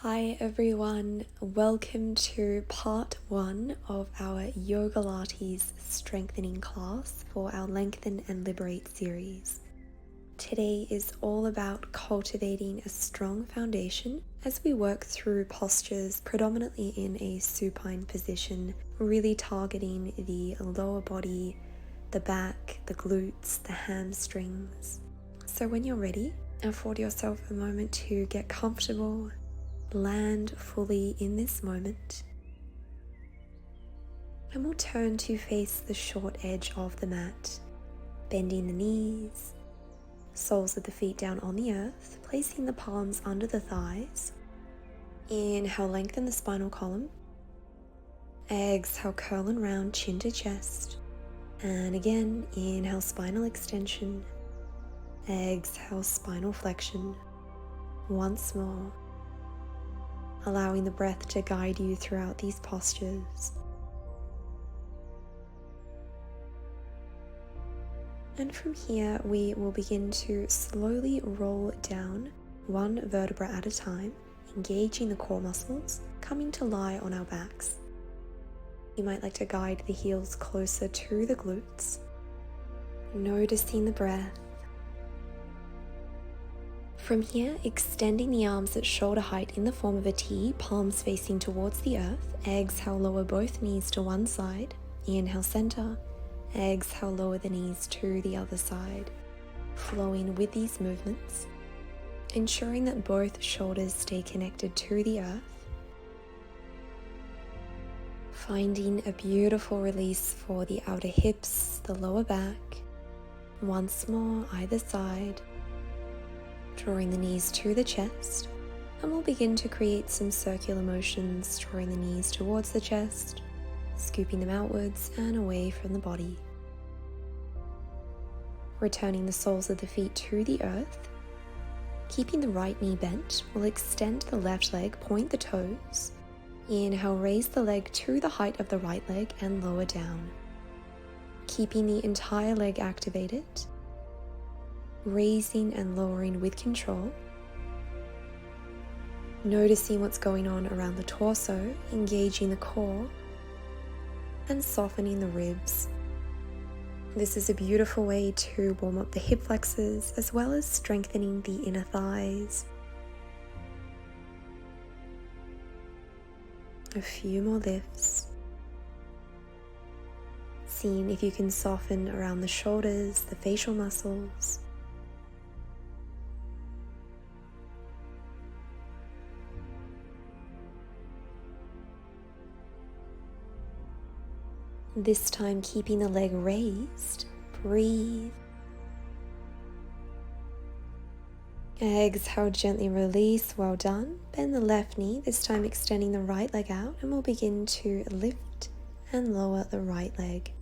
Hi everyone, welcome to part 1 of our Yogalates strengthening class for our Lengthen and Liberate series. Today is all about cultivating a strong foundation as we work through postures predominantly in a supine position, really targeting the lower body, the back, the glutes, the hamstrings. So when you're ready, afford yourself a moment to get comfortable. Land fully in this moment, and we'll turn to face the short edge of the mat, bending the knees, soles of the feet down on the earth, placing the palms under the thighs. Inhale, lengthen the spinal column. Exhale, curl and round, chin to chest. And again, inhale, spinal extension. Exhale, spinal flexion. Once more. Allowing the breath to guide you throughout these postures. And from here, we will begin to slowly roll down one vertebra at a time, engaging the core muscles, coming to lie on our backs. You might like to guide the heels closer to the glutes, noticing the breath. From here, extending the arms at shoulder height in the form of a T, palms facing towards the earth. Exhale, lower both knees to one side. Inhale, center. Exhale, lower the knees to the other side. Flowing with these movements, ensuring that both shoulders stay connected to the earth. Finding a beautiful release for the outer hips, the lower back. Once more, either side. Drawing the knees to the chest, and we'll begin to create some circular motions, drawing the knees towards the chest, scooping them outwards and away from the body. Returning the soles of the feet to the earth. Keeping the right knee bent, we'll extend the left leg, point the toes. Inhale, raise the leg to the height of the right leg and lower down. Keeping the entire leg activated. Raising and lowering with control. Noticing what's going on around the torso, engaging the core, and softening the ribs. This is a beautiful way to warm up the hip flexors as well as strengthening the inner thighs. A few more lifts. Seeing if you can soften around the shoulders, the facial muscles. This time keeping the leg raised, breathe. Exhale, gently release, well done. Bend the left knee, this time extending the right leg out, and we'll begin to lift and lower the right leg.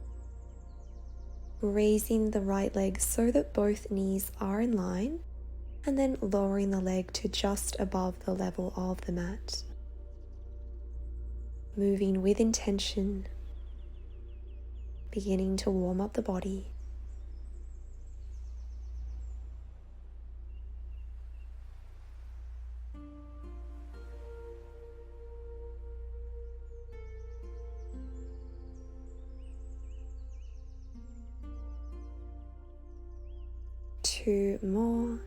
Raising the right leg so that both knees are in line, and then lowering the leg to just above the level of the mat. Moving with intention. Beginning to warm up the body. Two more.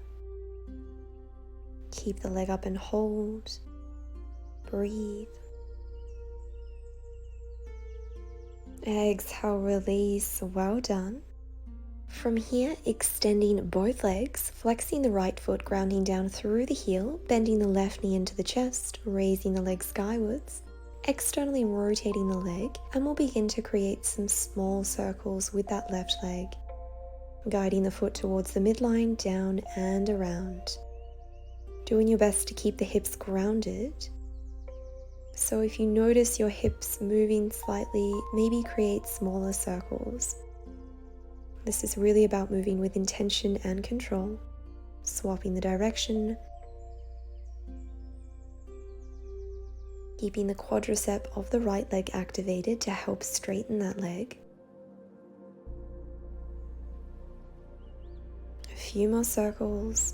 Keep the leg up and hold. Breathe. Exhale, release, well done. From here, extending both legs, flexing the right foot, grounding down through the heel, bending the left knee into the chest, raising the leg skywards, externally rotating the leg, and we'll begin to create some small circles with that left leg, guiding the foot towards the midline, down and around. Doing your best to keep the hips grounded. So if you notice your hips moving slightly, maybe create smaller circles. This is really about moving with intention and control, swapping the direction, keeping the quadricep of the right leg activated to help straighten that leg. A few more circles.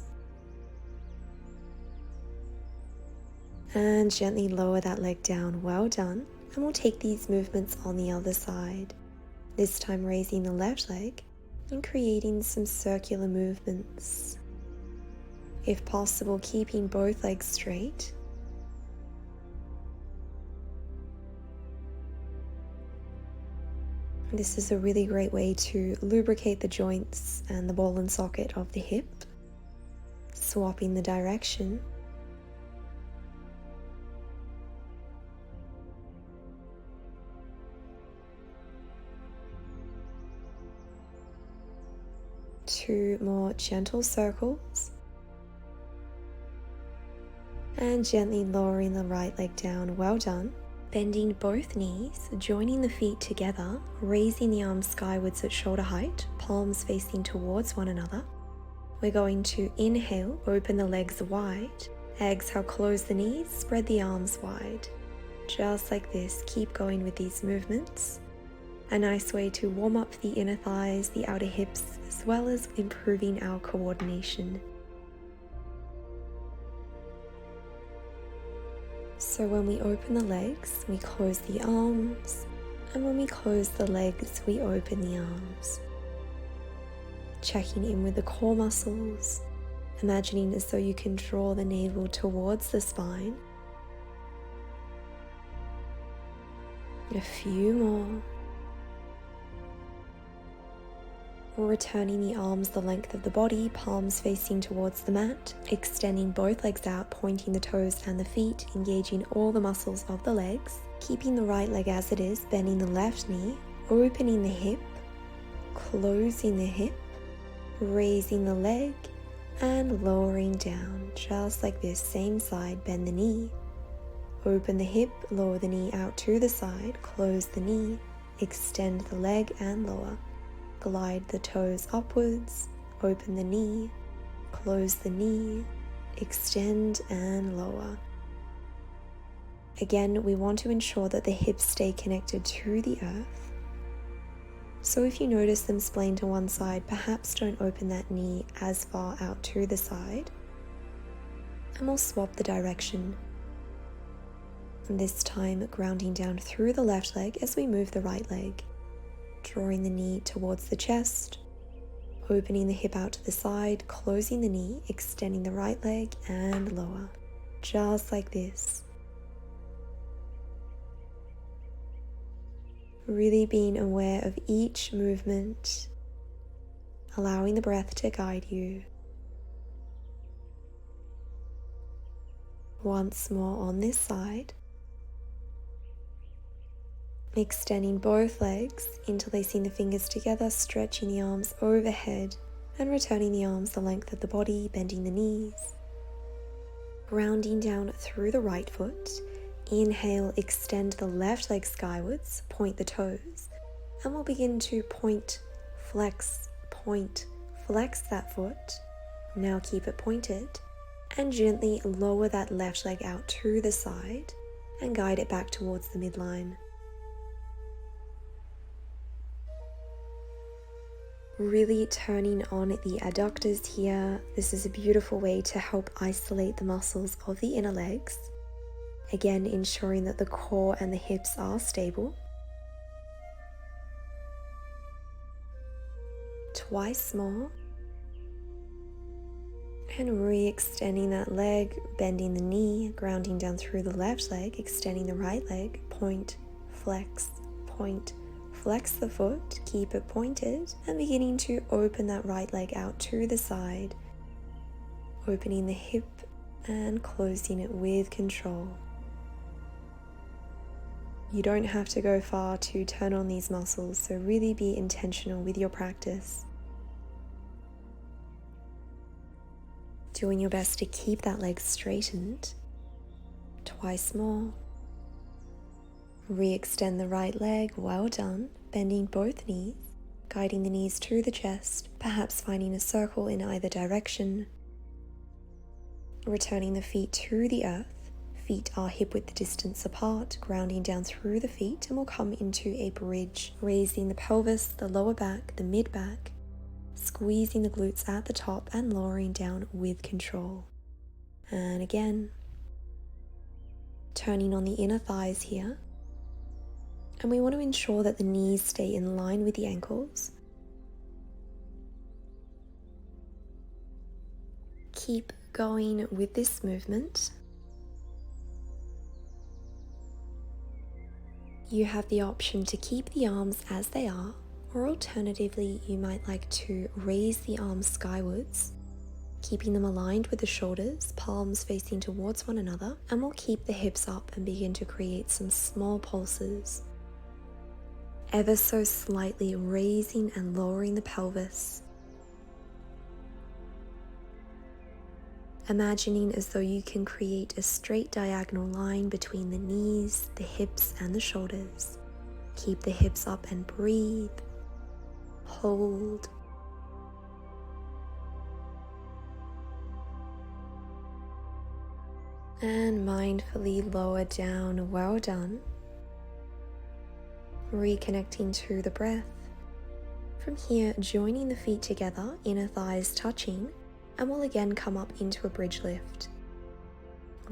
And gently lower that leg down. Well done. And we'll take these movements on the other side. This time raising the left leg and creating some circular movements. If possible, keeping both legs straight. This is a really great way to lubricate the joints and the ball and socket of the hip. Swapping the direction. Two more gentle circles. And gently lowering the right leg down. Well done. Bending both knees, joining the feet together, raising the arms skywards at shoulder height, palms facing towards one another. We're going to inhale, open the legs wide. Exhale, close the knees, spread the arms wide. Just like this, keep going with these movements. A nice way to warm up the inner thighs, the outer hips, as well as improving our coordination. So when we open the legs, we close the arms, and when we close the legs, we open the arms. Checking in with the core muscles, imagining as though you can draw the navel towards the spine. A few more. Returning the arms the length of the body, palms facing towards the mat, extending both legs out, pointing the toes and the feet, engaging all the muscles of the legs, keeping the right leg as it is, bending the left knee, opening the hip, closing the hip, raising the leg, and lowering down, just like this. Same side, bend the knee, open the hip, lower the knee out to the side, close the knee, extend the leg and lower. Glide the toes upwards, open the knee, close the knee, extend and lower. Again, we want to ensure that the hips stay connected to the earth. So if you notice them splaying to one side, perhaps don't open that knee as far out to the side. And we'll swap the direction. And this time grounding down through the left leg as we move the right leg. Drawing the knee towards the chest, opening the hip out to the side, closing the knee, extending the right leg and lower, just like this. Really being aware of each movement, allowing the breath to guide you. Once more on this side. Extending both legs, interlacing the fingers together, stretching the arms overhead, and returning the arms the length of the body, bending the knees. Grounding down through the right foot. Inhale, extend the left leg skywards, point the toes, and we'll begin to point, flex that foot. Now keep it pointed, and gently lower that left leg out to the side, and guide it back towards the midline. Really turning on the adductors here. This is a beautiful way to help isolate the muscles of the inner legs. Again, ensuring that the core and the hips are stable. Twice more. And re-extending that leg, bending the knee, grounding down through the left leg, extending the right leg, point, flex the foot, keep it pointed, and beginning to open that right leg out to the side, opening the hip and closing it with control. You don't have to go far to turn on these muscles, so really be intentional with your practice. Doing your best to keep that leg straightened. Twice more. Re-extend the right leg, well done, bending both knees, guiding the knees to the chest, perhaps finding a circle in either direction. Returning the feet to the earth, feet are hip-width distance apart, grounding down through the feet, and we'll come into a bridge, raising the pelvis, the lower back, the mid-back, squeezing the glutes at the top and lowering down with control. And again. turning on the inner thighs here. And we want to ensure that the knees stay in line with the ankles. Keep going with this movement. You have the option to keep the arms as they are, or alternatively, you might like to raise the arms skywards, keeping them aligned with the shoulders, palms facing towards one another, and we'll keep the hips up and begin to create some small pulses. Ever so slightly raising and lowering the pelvis. Imagining as though you can create a straight diagonal line between the knees, the hips, and the shoulders. Keep the hips up and breathe. Hold. And mindfully lower down. Well done. Reconnecting to the breath. From here, joining the feet together, inner thighs touching, and we'll again come up into a bridge lift.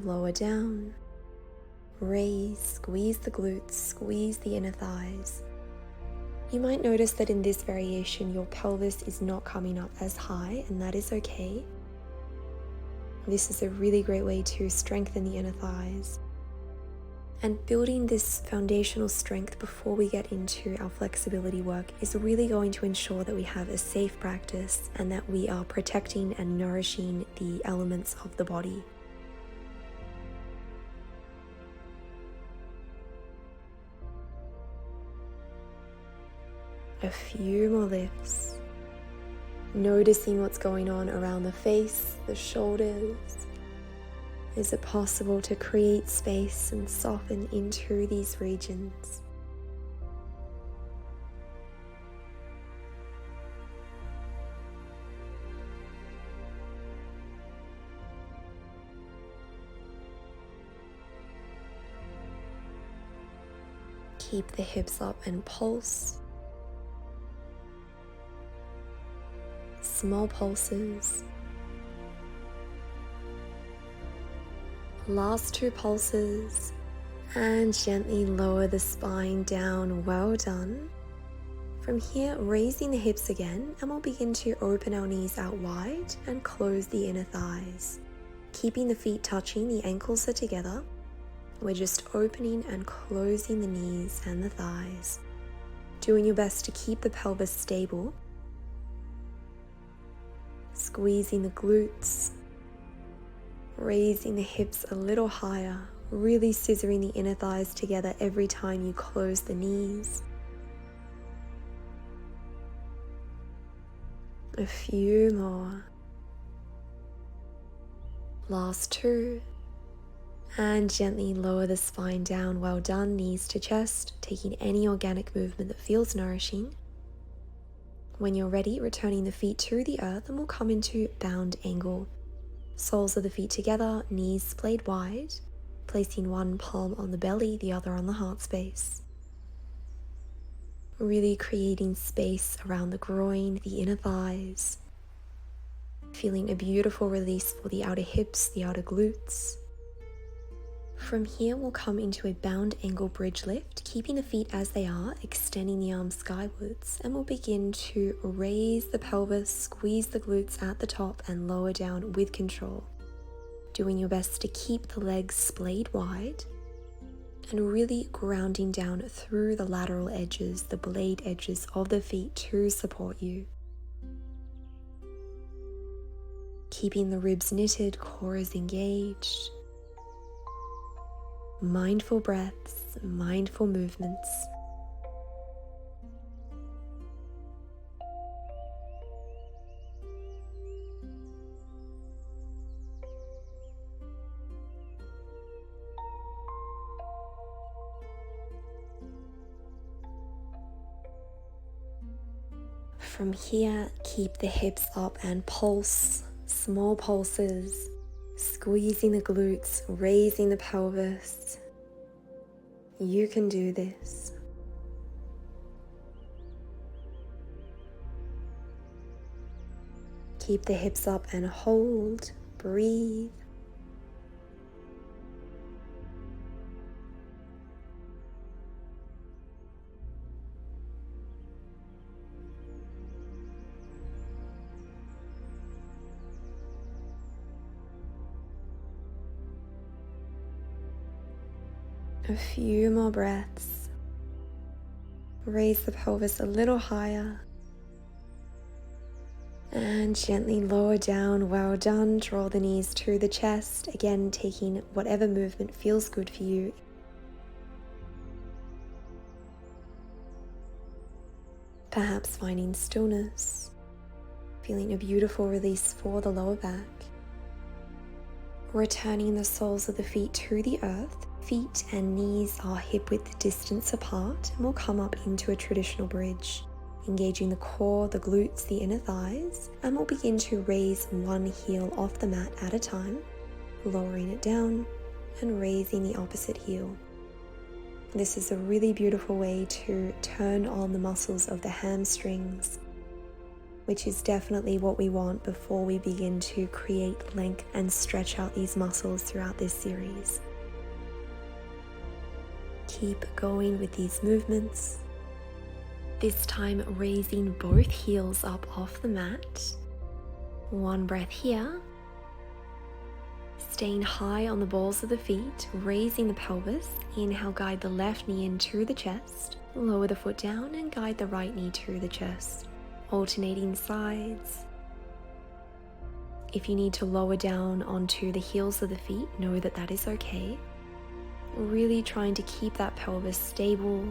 Lower down. Raise, squeeze the glutes, squeeze the inner thighs. You might notice that in this variation, your pelvis is not coming up as high, and that is okay. This is a really great way to strengthen the inner thighs. And building this foundational strength before we get into our flexibility work is really going to ensure that we have a safe practice and that we are protecting and nourishing the elements of the body. A few more lifts. Noticing what's going on around the face, the shoulders. Is it possible to create space and soften into these regions? Keep the hips up and pulse. Small pulses. Last two pulses, and gently lower the spine down. Well done. From here, raising the hips again, and we'll begin to open our knees out wide and close the inner thighs. Keeping the feet touching, the ankles are together. We're just opening and closing the knees and the thighs. Doing your best to keep the pelvis stable. Squeezing the glutes. Raising the hips a little higher, really scissoring the inner thighs together every time you close the knees. A few more. Last two. And gently lower the spine down. Well done, knees to chest, taking any organic movement that feels nourishing. When you're ready, returning the feet to the earth, and we'll come into bound angle. Soles of the feet together, knees splayed wide, placing one palm on the belly, the other on the heart space. Really creating space around the groin, the inner thighs. Feeling a beautiful release for the outer hips, the outer glutes. From here, we'll come into a bound angle bridge lift, keeping the feet as they are, extending the arms skywards, and we'll begin to raise the pelvis, squeeze the glutes at the top, and lower down with control. Doing your best to keep the legs splayed wide, and really grounding down through the lateral edges, the blade edges of the feet to support you. Keeping the ribs knitted, core is engaged. Mindful breaths, mindful movements. From here, keep the hips up and pulse, small pulses. Squeezing the glutes, raising the pelvis. You can do this. Keep the hips up and hold. Breathe. A few more breaths. Raise the pelvis a little higher. And gently lower down. Well done. Draw the knees to the chest. Again, taking whatever movement feels good for you. Perhaps finding stillness. Feeling a beautiful release for the lower back. Returning the soles of the feet to the earth. Feet and knees are hip width distance apart, and we'll come up into a traditional bridge. Engaging the core, the glutes, the inner thighs, and we'll begin to raise one heel off the mat at a time, lowering it down and raising the opposite heel. This is a really beautiful way to turn on the muscles of the hamstrings, which is definitely what we want before we begin to create length and stretch out these muscles throughout this series. Keep going with these movements. This time raising both heels up off the mat. One breath here. Staying high on the balls of the feet, raising the pelvis. Inhale, guide the left knee into the chest. Lower the foot down and guide the right knee to the chest. Alternating sides. If you need to lower down onto the heels of the feet, know that that is okay. Really trying to keep that pelvis stable.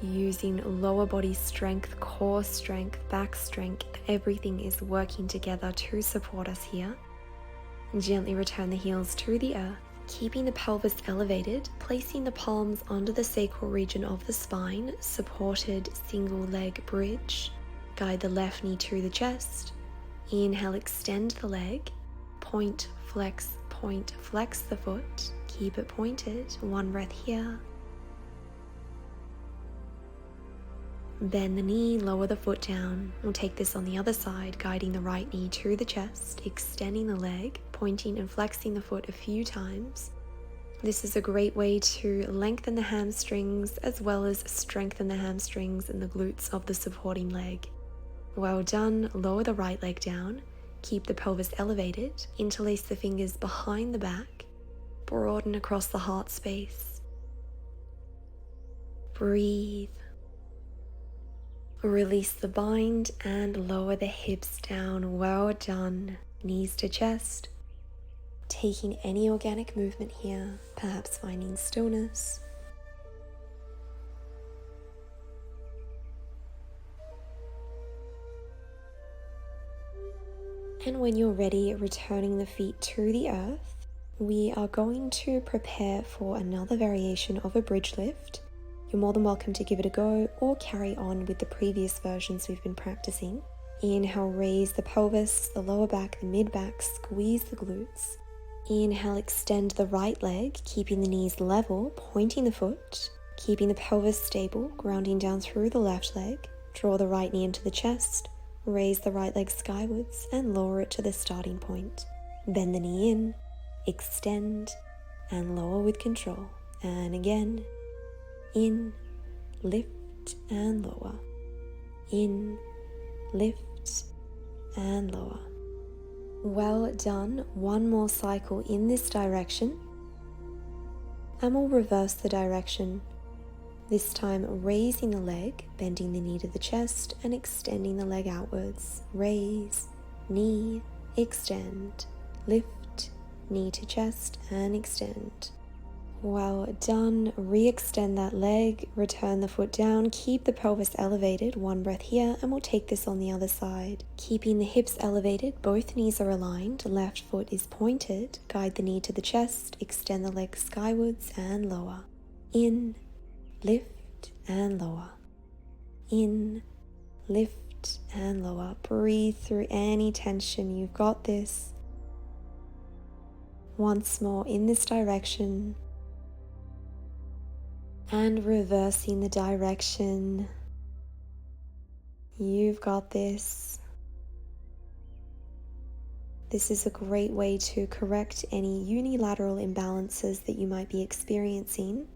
Using lower body strength, core strength, back strength, everything is working together to support us here. Gently return the heels to the earth, keeping the pelvis elevated, placing the palms under the sacral region of the spine, supported single leg bridge. Guide the left knee to the chest. Inhale, extend the leg, point, flex the foot, keep it pointed. One breath here. Bend the knee, lower the foot down. We'll take this on the other side, guiding the right knee to the chest, extending the leg, pointing and flexing the foot a few times. This is a great way to lengthen the hamstrings as well as strengthen the hamstrings and the glutes of the supporting leg. Well done. Lower the right leg down. Keep the pelvis elevated. Interlace the fingers behind the back. Broaden across the heart space. Breathe. Release the bind and lower the hips down. Well done. Knees to chest. Taking any organic movement here, perhaps finding stillness. And when you're ready, returning the feet to the earth, we are going to prepare for another variation of a bridge lift. You're more than welcome to give it a go or carry on with the previous versions we've been practicing. Inhale, raise the pelvis, the lower back, the mid back, squeeze the glutes. Inhale, extend the right leg, keeping the knees level, pointing the foot, keeping the pelvis stable, grounding down through the left leg. Draw the right knee into the chest, raise the right leg skywards and lower it to the starting point. Bend the knee in, extend and lower with control. And again. In, lift and lower. In, lift and lower. Well done. One more cycle in this direction. And we'll reverse the direction. This time raising the leg, bending the knee to the chest and extending the leg outwards. Raise, knee, extend, lift, knee to chest and extend. Well done. Re-extend that leg, return the foot down, keep the pelvis elevated. One breath here, and we'll take this on the other side. Keeping the hips elevated, both knees are aligned, left foot is pointed. Guide the knee to the chest, extend the leg skywards and lower. In, lift and lower. In, lift and lower. Breathe through any tension. You've got this. Once more in this direction. And reversing the direction. You've got this. This is a great way to correct any unilateral imbalances that you might be experiencing.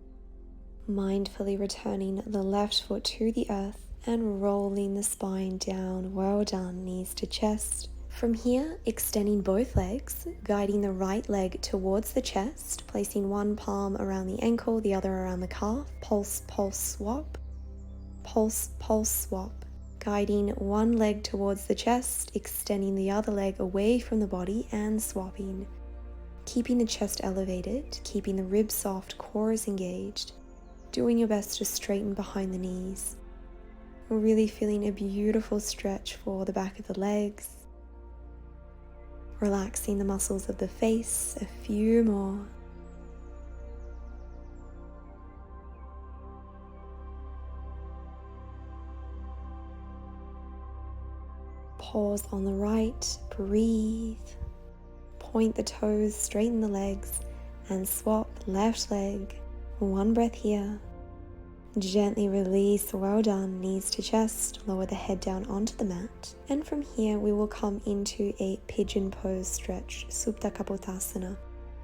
Mindfully returning the left foot to the earth and rolling the spine down. Well done. Knees to chest. From here, extending both legs, guiding the right leg towards the chest, placing one palm around the ankle, the other around the calf. Pulse, pulse, swap. Pulse, pulse, swap. Guiding one leg towards the chest, extending the other leg away from the body and swapping. Keeping the chest elevated, keeping the ribs soft, core is engaged. Doing your best to straighten behind the knees. We're really feeling a beautiful stretch for the back of the legs. Relaxing the muscles of the face, a few more. Pause on the right, breathe. Point the toes, straighten the legs, and swap left leg. One breath here. Gently release, well done, knees to chest, lower the head down onto the mat. And from here we will come into a pigeon pose stretch, Supta Kapotasana,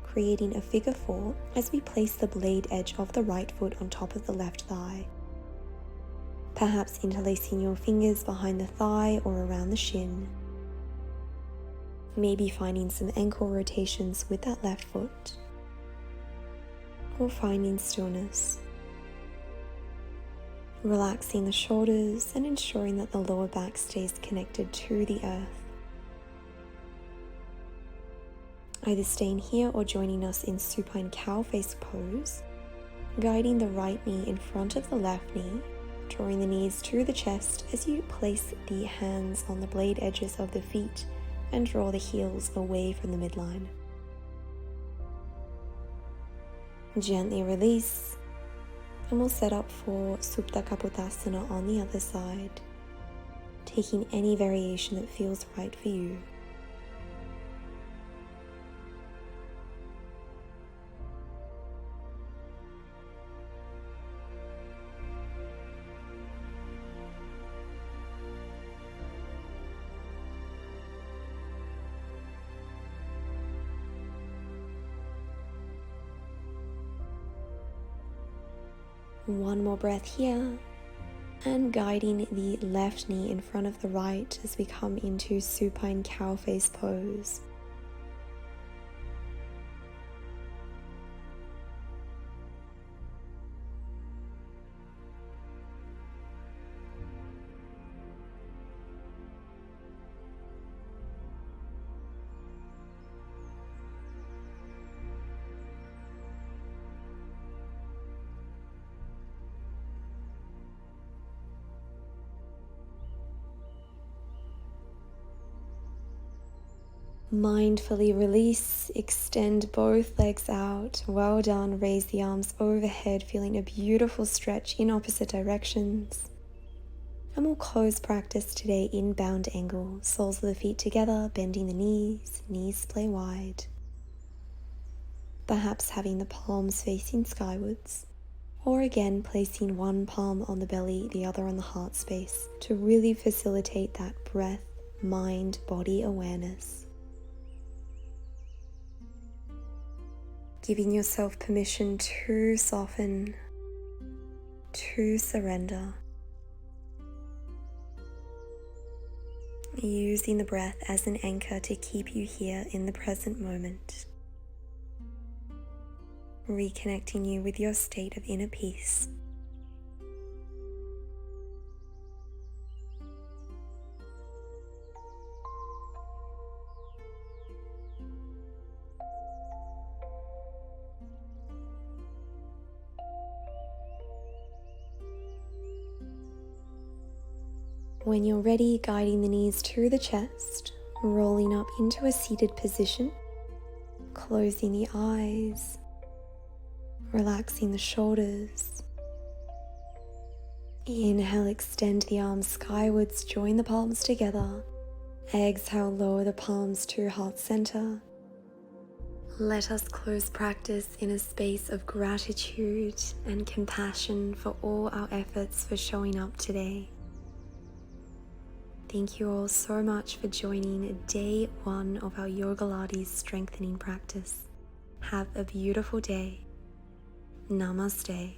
creating a figure 4 as we place the blade edge of the right foot on top of the left thigh. Perhaps interlacing your fingers behind the thigh or around the shin. Maybe finding some ankle rotations with that left foot. Or finding stillness. Relaxing the shoulders and ensuring that the lower back stays connected to the earth. Either staying here or joining us in supine cow face pose, guiding the right knee in front of the left knee, drawing the knees to the chest as you place the hands on the blade edges of the feet and draw the heels away from the midline. Gently release, and we'll set up for Supta Kapotasana on the other side, taking any variation that feels right for you. One more breath here, and guiding the left knee in front of the right as we come into supine cow face pose. Mindfully release, extend both legs out. Well done. Raise the arms overhead, feeling a beautiful stretch in opposite directions. And we'll close practice today in bound angle. Soles of the feet together, bending the knees, knees splay wide. Perhaps having the palms facing skywards. Or again, placing one palm on the belly, the other on the heart space to really facilitate that breath, mind, body awareness. Giving yourself permission to soften, to surrender. Using the breath as an anchor to keep you here in the present moment. Reconnecting you with your state of inner peace. When you're ready, guiding the knees to the chest, rolling up into a seated position, closing the eyes, relaxing the shoulders. Inhale, extend the arms skywards, join the palms together. Exhale, lower the palms to heart center. Let us close practice in a space of gratitude and compassion for all our efforts for showing up today. Thank you all so much for joining day 1 of our Yogalates strengthening practice. Have a beautiful day. Namaste.